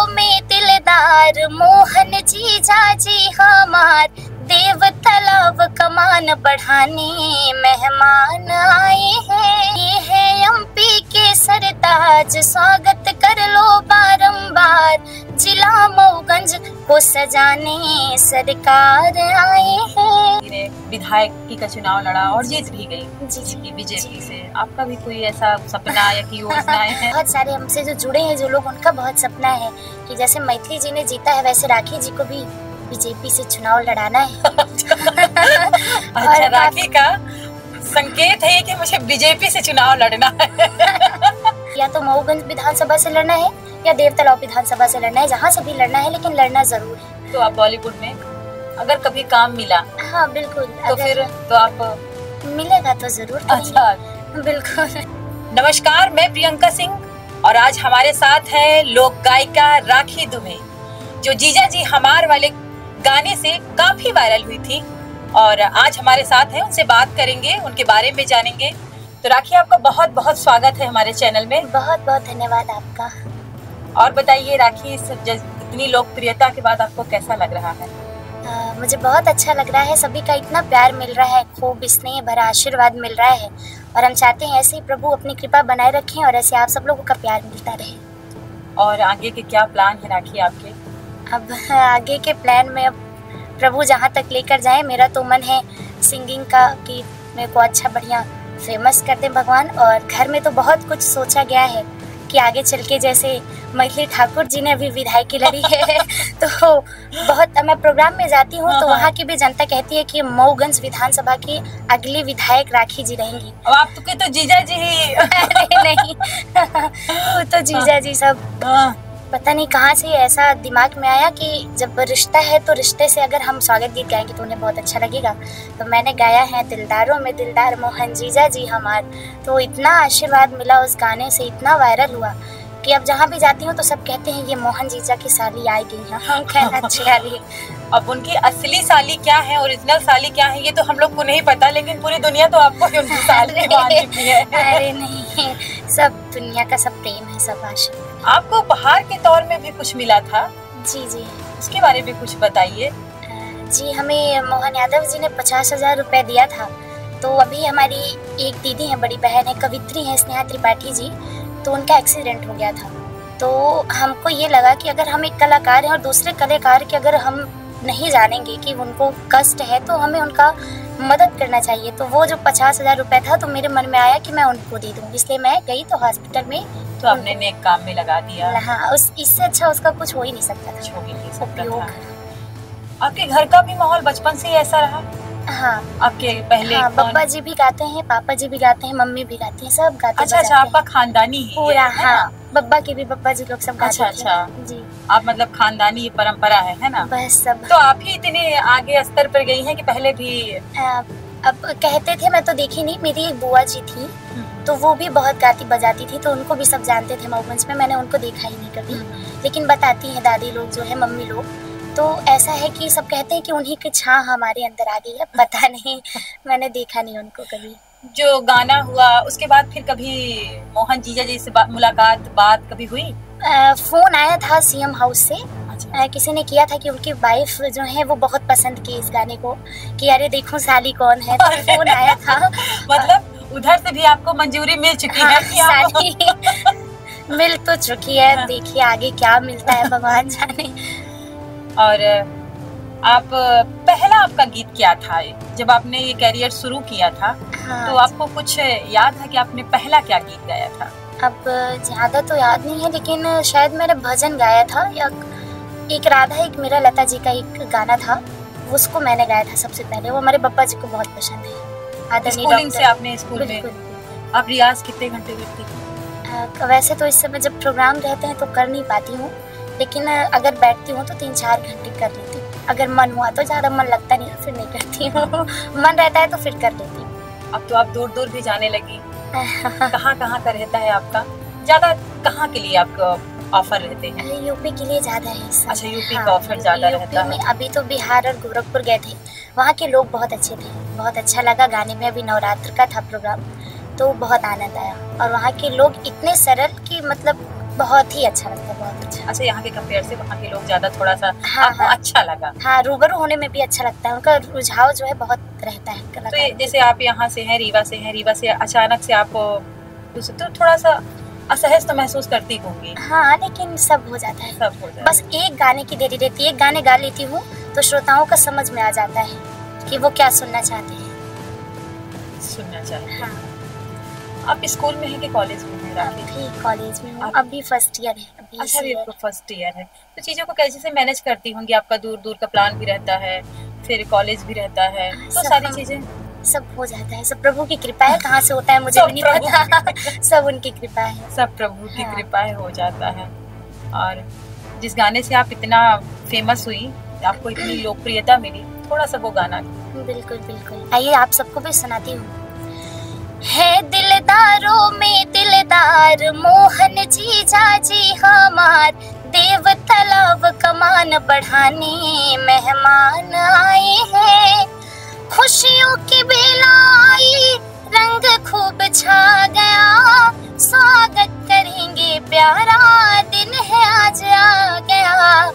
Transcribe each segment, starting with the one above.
में दिलदार मोहन जीजा जी हमार, देव तालाब कमान बढ़ाने मेहमान आए हैं। ये है एमपी के सरताज, स्वागत कर लो बारंबार, जिला मऊगंज को सजाने सरकार आए हैं। विधायक का चुनाव लड़ा और जीत भी गई जी बीजेपी से। आपका भी कोई ऐसा सपना या की योजनाएं हैं? बहुत सारे हमसे जो जुड़े हैं जो लोग, उनका बहुत सपना है कि जैसे मैथिली जी ने जीता है वैसे राखी जी को भी बीजेपी से चुनाव लड़ाना है। अच्छा, राखी का संकेत है कि मुझे बीजेपी से चुनाव लड़ना है। या तो मऊगंज विधानसभा से लड़ना है या देवतालाब विधानसभा से लड़ना है, जहाँ से भी लड़ना है, लेकिन लड़ना जरूर है। तो आप बॉलीवुड में अगर कभी काम मिला? हाँ बिल्कुल। तो फिर तो आप मिलेगा तो जरूर। अच्छा बिल्कुल। नमस्कार, मैं प्रियंका सिंह और आज हमारे साथ है लोक गायिका राखी दुबे, जो जीजा जी हमार वाले गाने से काफी वायरल हुई थी और आज हमारे साथ हैं। उनसे बात करेंगे, उनके बारे में जानेंगे। तो राखी, आपका बहुत बहुत स्वागत है हमारे चैनल में। बहुत बहुत धन्यवाद आपका। और बताइए राखी, इतनी लोकप्रियता के बाद आपको कैसा लग रहा है? मुझे बहुत अच्छा लग रहा है। सभी का इतना प्यार मिल रहा है, खूब स्नेह भरा आशीर्वाद मिल रहा है और हम चाहते हैं ऐसे ही प्रभु अपनी कृपा बनाए रखें और ऐसे आप सब लोगों का प्यार मिलता रहे। और आगे के क्या प्लान है राखी आपके? अब आगे के प्लान में अब प्रभु जहाँ तक लेकर जाए, मेरा तो मन है सिंगिंग का कि मेरे को अच्छा बढ़िया फेमस कर दे भगवान। और घर में तो बहुत कुछ सोचा गया है कि आगे चल के, जैसे मैथिली ठाकुर जी ने अभी विधायकी लड़ी है तो बहुत, मैं प्रोग्राम में जाती हूँ तो वहाँ की भी जनता कहती है कि मऊगंज विधानसभा की अगली विधायक राखी जी रहेंगी। अब आप तो जीजा जी ही। अरे नहीं वो तो जीजा जी सब पता नहीं कहाँ से ऐसा दिमाग में आया कि जब रिश्ता है तो रिश्ते से अगर हम स्वागत गीत गाएंगे तो उन्हें बहुत अच्छा लगेगा। तो मैंने गाया है दिलदारों में दिलदार मोहन जीजा जी हमार। तो इतना आशीर्वाद मिला उस गाने से, इतना वायरल हुआ कि अब जहाँ भी जाती हूँ तो सब कहते हैं ये मोहन जीजा की साली आई गई है। हम कहना अच्छी आ रही है। अब उनकी असली साली क्या है, ओरिजिनल साली क्या है, ये तो हम लोग को नहीं पता, लेकिन पूरी दुनिया तो आपको उनकी साली मानती है। अरे नहीं, सब दुनिया का सब प्रेम है, सब आशीर्वाद। आपको उपहार के तौर में भी कुछ मिला था? जी जी, उसके बारे में कुछ बताइए। जी, हमें मोहन यादव जी ने 50,000 रुपए दिया था। तो अभी हमारी एक दीदी है, बड़ी बहन है, कवित्री है स्नेहा त्रिपाठी जी, तो उनका एक्सीडेंट हो गया था। तो हमको ये लगा कि अगर हम एक कलाकार हैं और दूसरे कलाकार के अगर हम नहीं जानेंगे कि उनको कष्ट है तो हमें उनका मदद करना चाहिए। तो वो जो 50,000 रुपए था तो मेरे मन में आया कि मैं उनको दे दूँ, इसलिए मैं गई तो हॉस्पिटल में। तो आपने नेक काम में लगा दिया। हाँ, इससे अच्छा उसका कुछ हो ही नहीं सकता था। उपयोग। आपके घर का भी माहौल बचपन से ही ऐसा रहा? हाँ, आपके पहले पापा जी भी गाते हैं, पापा जी भी गाते हैं, मम्मी भी गाती हैं, सब गाते। अच्छा, आपका खानदानी ही पूरा? हाँ, बब्बा के भी, पप्पा जी लोग सब गाते हैं। अच्छा जी, आप मतलब खानदानी ये परंपरा है ना? बस सब। तो आप ही इतने आगे स्तर पर गई हैं कि पहले भी? अब कहते थे, मैं तो देखी नहीं, मेरी एक बुआ जी थी तो वो भी बहुत गाती बजाती थी, तो उनको भी सब जानते थे मऊगंज में। मैंने उनको देखा ही नहीं कभी, लेकिन बताती हैं दादी लोग जो है, मम्मी लोग। तो ऐसा है कि सब कहते हैं कि उन्हीं की छां हमारे अंदर आ गई है, पता नहीं, मैंने देखा नहीं उनको कभी। जो गाना हुआ उसके बाद फिर कभी मोहन जीजा जी से बात कभी हुई? फोन आया था सीएम हाउस से। किसी ने किया था कि उनकी वाइफ जो है वो बहुत पसंद की इस गाने को, कि अरे देखो साली कौन है, तो फोन आया था। मतलब उधर से भी आपको मंजूरी मिल चुकी है कि साली मिल तो चुकी है। देखिए आगे क्या मिलता है, भगवान जाने। और आप पहला आपका गीत क्या था जब आपने ये कैरियर शुरू किया था? हाँ, तो आपको कुछ याद है कि आपने पहला क्या गीत गाया था? अब ज्यादा तो याद नहीं है, लेकिन शायद मैंने भजन गाया था, या एक राधा एक मेरा लता जी का एक गाना था, उसको मैंने गाया था सबसे पहले। वो हमारे पापा जी को बहुत पसंद है। स्कूलिंग से आपने स्कूल में? आप रियाज कितने घंटे करती थी? वैसे तो इस समय जब प्रोग्राम रहते हैं तो कर नहीं पाती हूँ, लेकिन अगर बैठती हूँ तो 3-4 घंटे कर लेती हूँ। अगर मन हुआ तो, ज्यादा मन लगता नहीं फिर नहीं करती हूँ। मन रहता है तो फिर कर लेती हूँ। अब तो आप दूर दूर भी जाने लगी। कहाँ कहाँ का रहता है आपका? ज्यादा कहाँ के लिए आपको ऑफर रहते हैं? यूपी के लिए ज्यादा है। अच्छा, यूपी का ऑफर ज्यादा रहता है। अभी तो बिहार और गोरखपुर गए थे, वहाँ के लोग बहुत अच्छे थे, बहुत अच्छा लगा गाने में। अभी नवरात्र का था प्रोग्राम तो बहुत आनंद आया, और वहाँ के लोग इतने सरल कि मतलब बहुत ही अच्छा लगता है, बहुत अच्छा। अच्छा, यहाँ के कंपेयर से वहाँ के लोग ज्यादा थोड़ा सा हाँ, आपको हाँ। अच्छा लगा? हाँ, रूबरू होने में भी अच्छा लगता है, उनका रुझाव जो है बहुत रहता है तो ये कलाकारों जैसे आप यहाँ से हैं, रीवा से हैं, रीवा से अचानक से आप तो थोड़ा सा असहज तो महसूस करती होंगी? हाँ, लेकिन सब हो जाता है। सब हो जाता बस एक गाने की देरी रहती है, एक गाने गा लेती हूँ तो श्रोताओं का समझ में आ जाता है कि वो क्या सुनना चाहते हैं। सुनना चाहिए। हाँ, आप स्कूल में हैं कि कॉलेज में हैं राखी? अभी कॉलेज में हूँ, आप- अभी फर्स्ट ईयर है। अभी अच्छा, इसी अभी year। फर्स्ट ईयर है, तो चीज़ों को कैसे से मैनेज करती होंगी? आपका दूर दूर का प्लान भी रहता है, फिर कॉलेज भी रहता है, तो सब सारी हम- चीज़ें सब हो जाता है, सब प्रभु की कृपा है। कहाँ से होता है मुझे सब भी नहीं प्रभु पता सब उनकी कृपा है। सब प्रभु की हाँ। कृपा है, हो जाता है। और जिस गाने से आप इतना फेमस हुई, आपको इतनी लोकप्रियता मिली, थोड़ा सा वो गाना। बिल्कुल बिल्कुल, आइए आप सबको भी सुनाती हूँ। है दिलदारों में दिलदार मोहन जी जाजी हमार, देव तालाब कमान बढ़ाने मेहमान आए हैं। खुशियों की बेला आई, रंग खूब छा गया, स्वागत करेंगे प्यारा दिन है आज आ गया।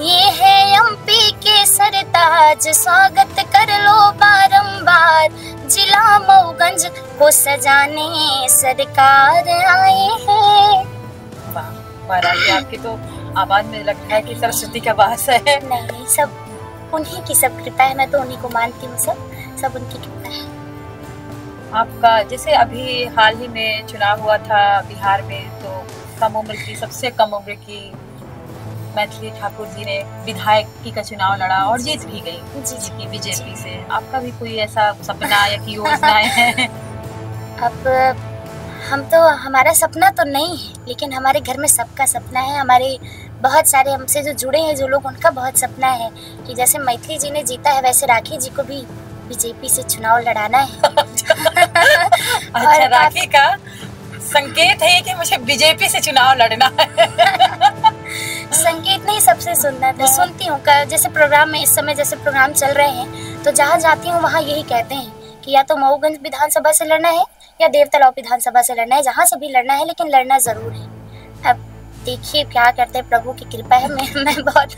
ये है एमपी के सरताज, स्वागत कर लो बारंबार, जिला मऊगंज को सजाने सरकार आए हैं। वाह वाह, राखी आपकी तो आवाज में लगता है कि सरस्वती का वास है। नहीं, सब उन्हीं की सब कृपा है, मैं तो उन्हीं को मानती हूँ, सब उनकी कृपा है। आपका जैसे अभी हाल ही में चुनाव हुआ था बिहार में, तो कम उम्र की, सबसे कम उम्र की मैथिली ठाकुर जी ने विधायकी का चुनाव लड़ा और जीत भी गई जी बीजेपी से। आपका भी कोई ऐसा सपना या कि योजनाएं हैं? अब हम तो, हमारा सपना तो नहीं है, लेकिन हमारे घर में सबका सपना है। हमारे बहुत सारे हमसे जो जुड़े हैं जो लोग, उनका बहुत सपना है कि जैसे मैथिली जी ने जीता है वैसे राखी जी को भी बीजेपी से चुनाव लड़ाना है। अच्छा, राखी का संकेत है कि मुझे बीजेपी से चुनाव लड़ना है। संकेत नहीं, सबसे सुनना था, सुनती हूँ। जैसे प्रोग्राम में इस समय जैसे प्रोग्राम चल रहे हैं, तो जहाँ जाती हूँ वहाँ यही कहते हैं कि या तो मऊगंज विधानसभा से लड़ना है या देवतालाब विधानसभा से लड़ना है, जहाँ से भी लड़ना है, लेकिन लड़ना जरूर है। अब देखिए क्या करते हैं, प्रभु की कृपा है। मैं बहुत।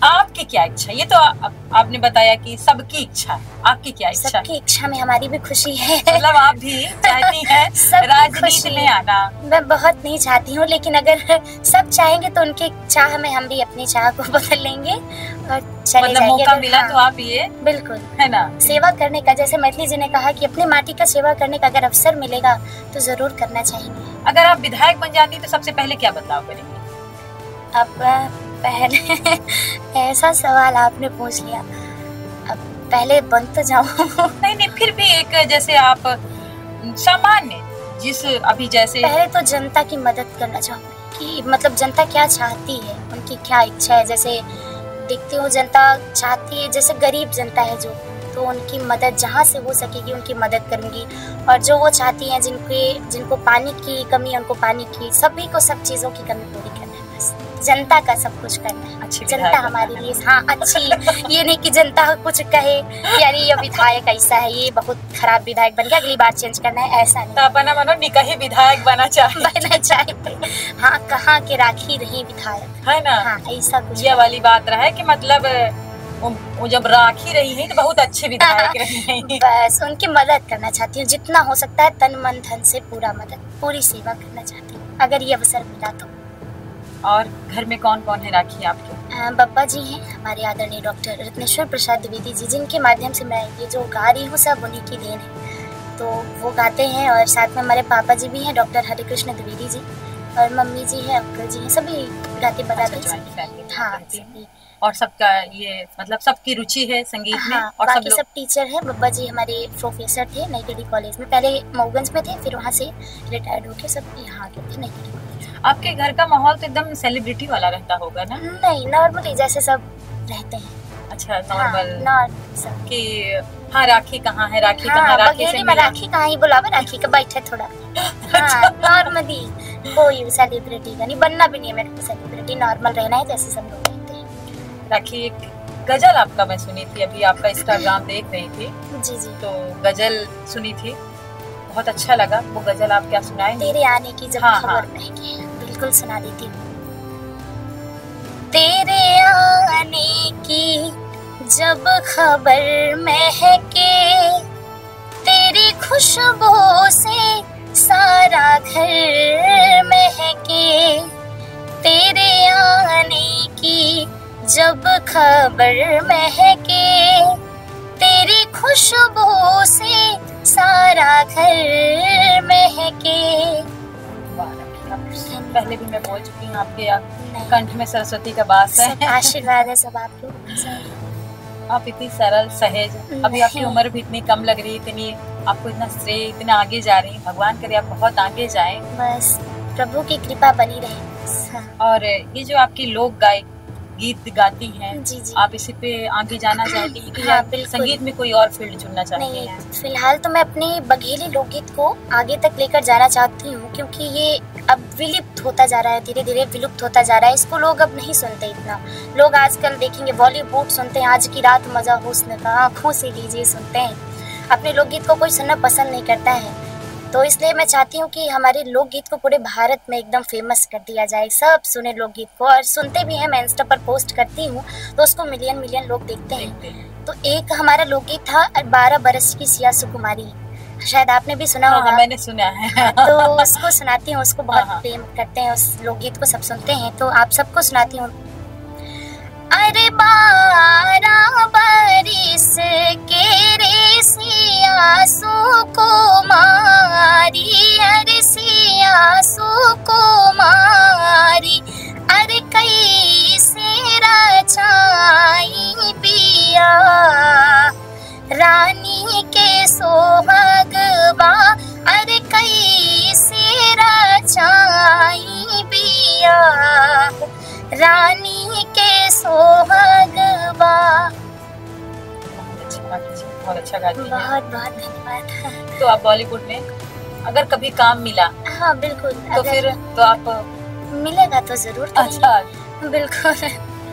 आपकी क्या इच्छा? ये तो आपने बताया कि सबकी इच्छा है, आपकी क्या इच्छा? सबकी इच्छा में हमारी भी खुशी है। मतलब आप भी चाहती हैं राजनीति में आना? मैं बहुत नहीं चाहती हूँ, लेकिन अगर सब चाहेंगे तो उनके चाह में हम भी अपनी चाह को बदल लेंगे और चले मतलब जाएंगे। मौका मिला तो आप ये, बिल्कुल, है ना, सेवा करने का, जैसे मैथिली जी ने कहा कि अपनी माटी का सेवा करने का अगर अवसर मिलेगा तो जरूर करना चाहिए। अगर आप विधायक बन जाती तो सबसे पहले क्या बदलाव करेंगे? अब पहले ऐसा सवाल आपने पूछ लिया, अब पहले बन तो जाऊं। नहीं, फिर भी एक, जैसे आप सामान्य, जिस अभी जैसे, पहले तो जनता की मदद करना चाहूंगी कि मतलब जनता क्या चाहती है, उनकी क्या इच्छा है। जैसे देखती हूँ जनता चाहती है, जैसे गरीब जनता है जो, तो उनकी मदद जहाँ से हो सकेगी उनकी मदद करूंगी। और जो वो चाहती हैं, जिनको पानी की कमी है, उनको पानी की, सभी को सब चीज़ों की कमी पूरी करना है। बस जनता का सब कुछ करना है। अच्छी जनता हमारे लिए, हाँ अच्छी, ये नहीं कि जनता कुछ कहे कि अरे ये विधायक ऐसा है, ये बहुत खराब विधायक बन गया, अगली बार चेंज करना है, ऐसा नहीं। तो अपना मनो निकाही विधायक बना चाहिए। हाँ, कहाँ के राखी रही विधायक, है ना? हाँ, ऐसा कुछ। ये वाली बात रहा है कि मतलब वो जब राखी रही है तो बहुत अच्छे विधायक रही हैं। बस उनकी मदद करना चाहती हूँ, जितना हो सकता है तन मन धन से पूरा मदद, पूरी सेवा करना चाहती हूँ अगर ये अवसर मिला तो। और घर में कौन कौन है राखी आपके? बप्पा जी हैं हमारे आदरणीय डॉक्टर रत्नेश्वर प्रसाद द्विवेदी जी, जिनके माध्यम से मैं ये जो गा रही हूँ सब उन्हीं की देन है। तो वो गाते हैं, और साथ में हमारे पापा जी भी हैं, डॉक्टर हरे कृष्ण द्विवेदी जी, और मम्मी जी हैं, अंकल जी हैं, सभी गाते बजाते हैं। हाँ, और सबका ये मतलब सबकी रुचि है संगीत में। हाँ, और बाकी सब टीचर हैं। बब्बा जी हमारे प्रोफेसर थे नई दिल्ली कॉलेज में, पहले मऊगंज में थे, फिर वहाँ से रिटायर्ड होके सब यहाँ के थे नई दिल्ली कॉलेज। आपके घर का माहौल तो एकदम सेलिब्रिटी वाला रहता होगा ना? नहीं, नॉर्मली जैसे सब रहते हैं। अच्छा, नॉर्मल। हाँ, कि हाँ राखी कहाँ है, राखी कहाँ, राखी से मैं राखी कहाँ ही बुलावे, राखी का बैठे थोड़ा। हाँ, नॉर्मली कोई सेलिब्रिटी का नहीं, बनना भी नहीं है मेरे को सेलिब्रिटी, नॉर्मल रहना है जैसे सब लोग रहते हैं। राखी, एक गजल आपका मैं सुनी थी, अभी आपका इंस्टाग्राम देख रही थी। जी जी। तो गजल सुनी थी, बहुत अच्छा लगा। वो गजल आप क्या सुनाएंगे? तेरे आने की जब खबर रहेगी। बिल्कुल सुना देती हूँ। तेरे आने की जब खबर महके, तेरी खुशबू से सारा घर महके, तेरे आने की जब खबर महके, तेरी खुशबू से सारा घर महके। पहले भी मैं बोल चुकी हूँ, आपके कंठ में सरस्वती का वास है। सब आशीर्वाद है सब आप लोग। आप इतनी सरल सहज, अभी आपकी उम्र भी इतनी कम लग रही है, इतनी आपको इतना श्रेय, इतना आगे जा रही है। भगवान करे आप बहुत आगे जाएं। बस प्रभु की कृपा बनी रहे। और ये जो आपकी लोक गायक गीत गाती हैं, जी जी। आप इसी पे आगे जाना चाहती हैं कि हाँ, आप संगीत में कोई और फील्ड चुनना चाहती नहीं, हैं? फिलहाल तो मैं अपनी बघेली लोकगीत को आगे तक लेकर जाना चाहती हूँ, क्योंकि ये अब विलुप्त होता जा रहा है, धीरे धीरे विलुप्त होता जा रहा है। इसको लोग अब नहीं सुनते इतना। लोग आजकल देखेंगे बॉलीवुड सुनते हैं, आज की रात मजा हुस्न का आँखों से लीजिए सुनते हैं। अपने लोकगीत को कोई सुनना पसंद नहीं करता है। तो इसलिए मैं चाहती हूँ कि हमारे लोकगीत को पूरे भारत में एकदम फेमस कर दिया जाए, सब सुने लोकगीत को। और सुनते भी हैं, मैं इंस्टा पर पोस्ट करती हूँ तो उसको मिलियन मिलियन लोग देखते हैं। तो एक हमारा लोकगीत था 12 बरस की सिया सुकुमारी, शायद आपने भी सुना होगा। मैंने सुना है। तो उसको सुनाती हूँ, उसको बहुत प्रेम करते हैं, उस लोकगीत को सब सुनते हैं, तो आप सबको सुनाती हूँ। अरे 12 बरस के रे सिया सुकुमारी, अरे सिया सुकुमारी, अरे कैसे रचाई पिया रानी के सोहगवा, अरे कैसे रचाई पिया रानी के सोहगवा। बहुत अच्छा गाती हैं। बहुत बहुत धन्यवाद। तो आप बॉलीवुड में अगर कभी काम मिला, हाँ बिल्कुल, तो फिर तो आप मिलेगा तो जरूर। अच्छा, बिल्कुल।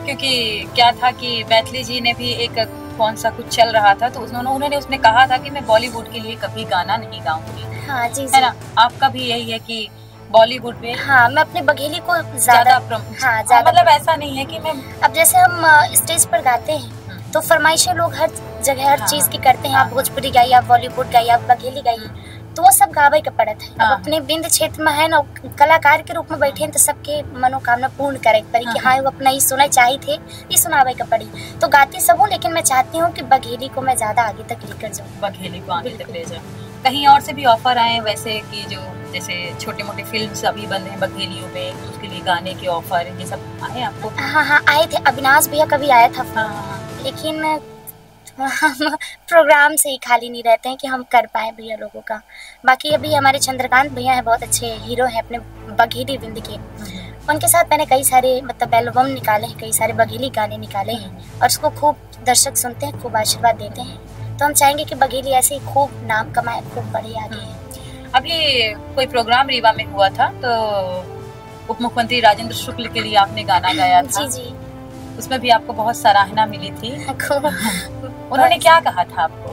क्योंकि क्या था कि मैथिली जी ने भी एक कौन सा कुछ चल रहा था, तो उन्होंने उसमें कहा था कि मैं बॉलीवुड के लिए कभी गाना नहीं गाऊंगी। हाँ जी, है ना? आपका भी यही है कि बॉलीवुड में? हाँ, मैं अपने बघेली को ज्यादा मतलब ऐसा नहीं है कि मैं, अब जैसे हम स्टेज पर गाते हैं तो फरमाइशें लोग हर जगह हर चीज की करते हैं। आप भोजपुरी गाइए, आप बॉलीवुड गाइए, आप बघेली गाइए, तो वो सब गावे का पड़त है। अब अपने बिंद क्षेत्र में है ना, कलाकार के रूप में बैठे हैं तो सबके मनोकामना पूर्ण करे पड़ी कि हाँ वो अपना ये सुना चाहिए थे, ये सुनावे का पड़ी। तो गाती सब हूँ, लेकिन मैं चाहती हूँ कि बघेली को मैं ज्यादा आगे तक लेकर जाऊँ। बघेली को आगे तक ले जाऊँ। कहीं और से भी ऑफर आए वैसे कि जो जैसे छोटे मोटे फिल्म्स अभी बन रहे हैं बघेलियों में, उसके लिए गाने के ऑफर ये सब आए आपको? हाँ आए थे, अविनाश भैया कभी आया था। लेकिन हम प्रोग्राम से ही खाली नहीं रहते हैं कि हम कर पाए भैया लोगों का। बाकी अभी हमारे चंद्रकांत भैया हैं, बहुत अच्छे हीरो हैं अपने बघेली विंद के। उनके साथ मैंने कई सारे मतलब एल्बम निकाले हैं, कई सारे बघेली गाने निकाले हैं और उसको खूब दर्शक सुनते हैं, खूब आशीर्वाद देते हैं। तो हम चाहेंगे कि बघेली ऐसे ही खूब नाम कमाए, खूब बढ़े आगे। अभी कोई प्रोग्राम रीवा में हुआ था तो उप मुख्यमंत्री राजेंद्र शुक्ल के लिए आपने गाना गाया था। जी जी, उसमें भी आपको बहुत सराहना मिली थी। उन्होंने क्या कहा था आपको?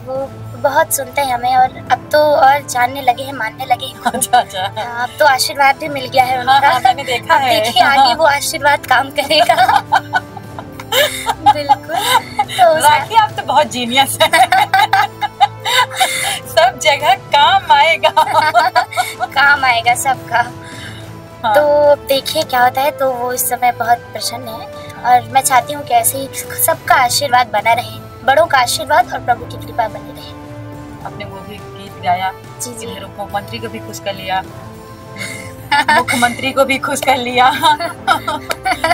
वो बहुत सुनते हैं हमें और अब तो और जानने लगे हैं, मानने लगे हैं। अच्छा। अब तो आशीर्वाद भी मिल गया है उनका। मैंने देखा है। देखिए आगे वो आशीर्वाद काम करेगा। बिल्कुल। तो राखी आप तो बहुत जीनियस है। सब जगह काम आएगा। काम आएगा सबका। तो देखिए क्या होता है। तो वो इस समय बहुत प्रसन्न है और मैं चाहती हूँ कि ऐसे ही सबका आशीर्वाद बना रहे, बड़ों का आशीर्वाद और प्रभु की कृपा बनी रहे। आपने वो भी गीत गाया, जी इधर मुख्यमंत्री को भी खुश कर लिया, मुख्यमंत्री को भी खुश कर लिया,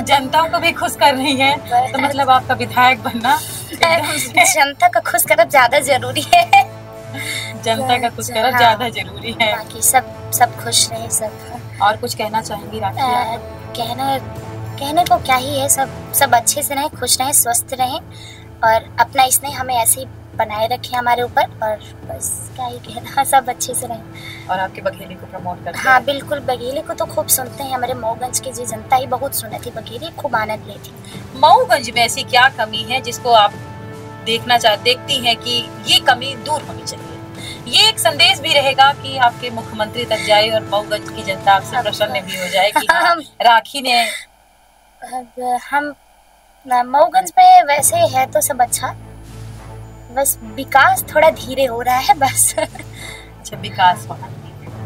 जनता को भी खुश कर रही है। तो मतलब आपका विधायक बनना जनता का खुश करना ज्यादा जरूरी है। जनता का खुश करना ज्यादा जरूरी है। बाकी सब खुश रहे सब। और कुछ कहना चाहेंगी राखी? कहने को क्या ही है, सब अच्छे से रहें, खुश रहें, स्वस्थ रहें और अपना स्नेह हमें ऐसे ही बनाए रखें हमारे ऊपर। और बस क्या ही कहना, सब अच्छे से रहें। और आपके बघेली को प्रमोट करते हैं? हाँ बिल्कुल, बघेली को तो खूब सुनते हैं। हमारे मऊगंज की जी जनता ही बहुत सुनी थी बघेली, खूब आनंद लेती। मऊगंज में ऐसी क्या कमी है जिसको आप देखती हैं कि ये कमी दूर होनी चाहिए? ये एक संदेश भी रहेगा कि आपके मुख्यमंत्री तक जाए और मऊगंज की जनता आपसे प्रसन्न भी हो जाए कि हाँ, राखी ने हम मऊगंज में वैसे है तो सब अच्छा, बस विकास थोड़ा धीरे हो रहा है बस। अच्छा, विकास हो रहा है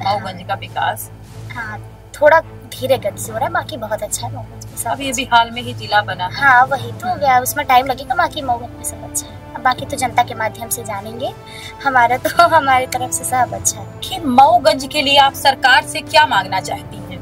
मऊगंज का विकास? हाँ, थोड़ा धीरे गति से हो रहा है, बाकी बहुत अच्छा है मऊगंज में सब। अभी हाल में ही जिला बना है। हाँ वही तो हो गया, उसमें टाइम लगेगा, बाकी मऊगंज में सब अच्छा है। अब बाकी तो जनता के माध्यम से जानेंगे, हमारा तो हमारी तरफ से सब अच्छा है। कि मऊगंज के लिए आप सरकार से क्या मांगना चाहती हैं?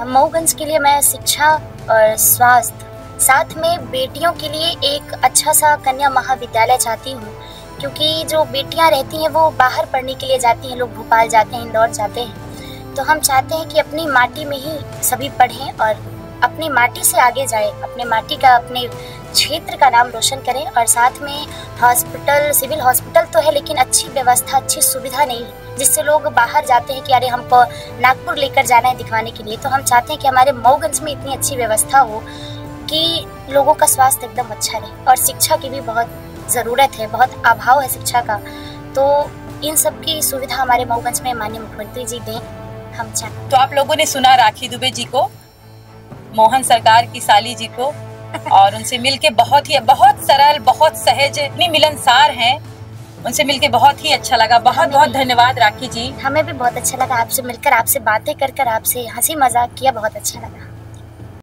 मऊगंज के लिए मैं शिक्षा और स्वास्थ्य, साथ में बेटियों के लिए एक अच्छा सा कन्या महाविद्यालय चाहती हूँ, क्योंकि जो बेटियाँ रहती हैं वो बाहर पढ़ने के लिए जाती हैं, लोग भोपाल जाते हैं, इंदौर जाते हैं, तो हम चाहते हैं कि अपनी माटी में ही सभी पढ़ें और अपनी माटी से आगे जाए, अपने माटी का, अपने क्षेत्र का नाम रोशन करें। और साथ में हॉस्पिटल, सिविल हॉस्पिटल तो है लेकिन अच्छी व्यवस्था, अच्छी सुविधा नहीं है, जिससे लोग बाहर जाते हैं कि अरे हमको नागपुर लेकर जाना है दिखवाने के लिए। तो हम चाहते हैं कि हमारे मऊगंज में इतनी अच्छी व्यवस्था हो कि लोगों का स्वास्थ्य एकदम अच्छा रहे। और शिक्षा की भी बहुत ज़रूरत है, बहुत अभाव है शिक्षा का, तो इन सब की सुविधा हमारे मऊगंज में माननीय मुख्यमंत्री जी दें, हम चाहते। तो आप लोगों ने सुना राखी दुबे जी को, मोहन सरकार की साली जी को, और उनसे मिलके बहुत सरल, बहुत सहज, इतनी मिलनसार हैं, उनसे मिलके बहुत ही अच्छा लगा। बहुत बहुत धन्यवाद राखी जी। हमें भी बहुत अच्छा लगा आपसे मिलकर, आपसे बातें कर आपसे हंसी मजाक किया, बहुत अच्छा लगा।